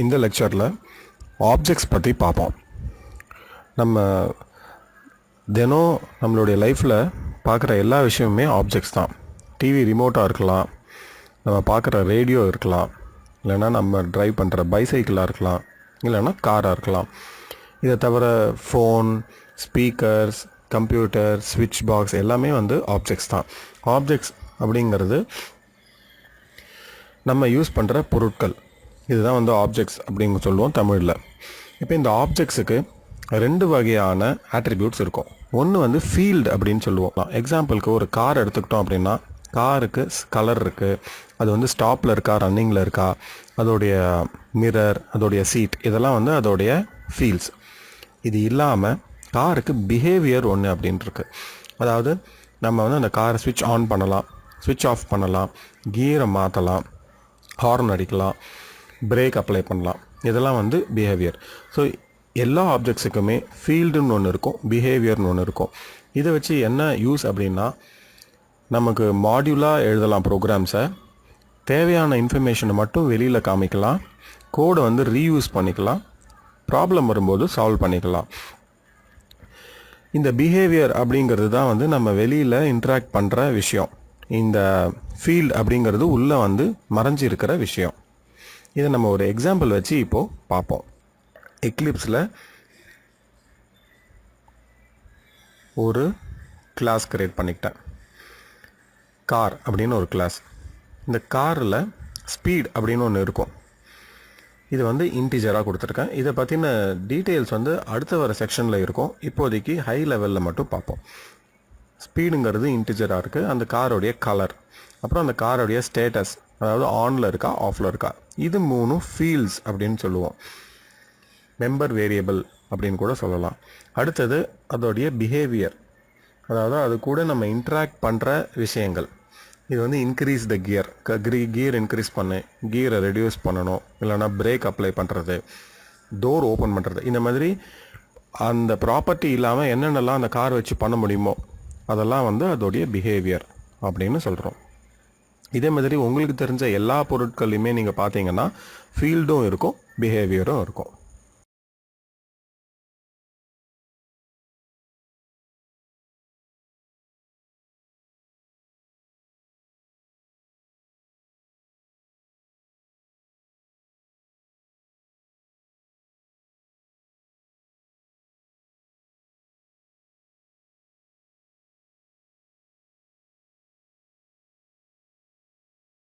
இந்த லெக்சரில் ஆப்ஜெக்ட்ஸ் பற்றி பார்ப்போம். நம்ம தினம் நம்மளுடைய லைஃப்பில் பார்க்குற எல்லா விஷயமுமே ஆப்ஜெக்ட்ஸ் தான். டிவி ரிமோட்டாக இருக்கலாம், நம்ம பார்க்குற ரேடியோ இருக்கலாம், இல்லைன்னா நம்ம ட்ரைவ் பண்ணுற பைசைக்கிளாக இருக்கலாம், இல்லைன்னா காராக இருக்கலாம். இதை தவிர ஃபோன், ஸ்பீக்கர்ஸ், கம்ப்யூட்டர், ஸ்விட்ச் பாக்ஸ் எல்லாமே ஆப்ஜெக்ட்ஸ் தான். ஆப்ஜெக்ட்ஸ் அப்படிங்கிறது நம்ம யூஸ் பண்ணுற பொருட்கள். இதுதான் ஆப்ஜெக்ட்ஸ் அப்படிங்க சொல்லுவோம் தமிழில். இப்போ இந்த ஆப்ஜெக்ட்ஸுக்கு ரெண்டு வகையான ஆட்ரிபியூட்ஸ் இருக்கும். ஒன்று ஃபீல்டு அப்படின்னு சொல்லுவோம். எக்ஸாம்பிளுக்கு ஒரு கார் எடுத்துக்கிட்டோம் அப்படின்னா, காருக்கு கலர் இருக்குது, அது ஸ்டாப்பில் இருக்கா, ரன்னிங்கில் இருக்கா, அதோடைய மிரர், அதோடைய சீட், இதெல்லாம் அதோடைய ஃபீல்ஸ். இது இல்லாமல் காருக்கு பிஹேவியர் ஒன்று அப்படின்ட்டுருக்கு. அதாவது நம்ம அந்த காரை ஸ்விட்ச் ஆன் பண்ணலாம், ஸ்விட்ச் ஆஃப் பண்ணலாம், கியரை மாற்றலாம், ஹார்ன் அடிக்கலாம், பிரேக் அப்ளை பண்ணலாம். இதெல்லாம் பிஹேவியர். ஸோ எல்லா ஆப்ஜெக்ட்ஸுக்குமே ஃபீல்டுன்னு ஒன்று இருக்கும், பிஹேவியர்னு ஒன்று இருக்கும். இதை வச்சு என்ன யூஸ் அப்படின்னா, நமக்கு மாடியூலாக எழுதலாம் ப்ரோக்ராம்ஸை, தேவையான இன்ஃபர்மேஷனை மட்டும் வெளியில் காமிக்கலாம், கோடை ரீயூஸ் பண்ணிக்கலாம், ப்ராப்ளம் வரும்போது சால்வ் பண்ணிக்கலாம். இந்த பிஹேவியர் அப்படிங்கிறது தான் நம்ம வெளியில் இன்ட்ராக்ட் பண்ணுற விஷயம். இந்த ஃபீல்டு அப்படிங்கிறது உள்ளே மறைஞ்சி இருக்கிற விஷயம். இதை நம்ம ஒரு எக்ஸாம்பிள் வச்சு இப்போது பார்ப்போம். எக்லிப்ஸில் ஒரு கிளாஸ் கிரியேட் பண்ணிக்கிட்டேன், கார் அப்படின்னு ஒரு கிளாஸ். இந்த காரில் ஸ்பீட் அப்படின்னு ஒன்று இருக்கும். இது இன்டிஜராக கொடுத்துருக்கேன். இதை பற்றின டீட்டெயில்ஸ் அடுத்த வர செக்ஷனில் இருக்கும். இப்போதைக்கு ஹை லெவலில் மட்டும் பார்ப்போம். ஸ்பீடுங்கிறது இன்டிஜராக இருக்குது, அந்த காரோடைய கலர், அப்புறம் அந்த காரோடைய ஸ்டேட்டஸ், அதாவது ஆனில் இருக்கா ஆஃபில் இருக்கா. இது மூணும் ஃபீல்ட்ஸ் அப்படின்னு சொல்லுவோம். மெம்பர் வேரியபிள் அப்படின்னு கூட சொல்லலாம். அடுத்தது அதோடைய பிஹேவியர், அதாவது அது கூட நம்ம இன்ட்ராக்ட் பண்ணுற விஷயங்கள். இது increase the gear, gear increase பண்ணு, கியரை ரெடியூஸ் பண்ணணும், இல்லைனா பிரேக் அப்ளை பண்ணுறது, டோர் ஓப்பன் பண்ணுறது. இந்த மாதிரி அந்த ப்ராப்பர்ட்டி இல்லாமல் என்னென்னலாம் அந்த கார் வச்சு பண்ண முடியுமோ அதெல்லாம் அதோடைய பிஹேவியர் அப்படின்னு சொல்கிறோம். இதே மாதிரி உங்களுக்கு தெரிஞ்ச எல்லா பொருட்களையுமே நீங்கள் பார்த்தீங்கன்னா ஃபீல்டும் இருக்கும், பிஹேவியரும் இருக்கும்.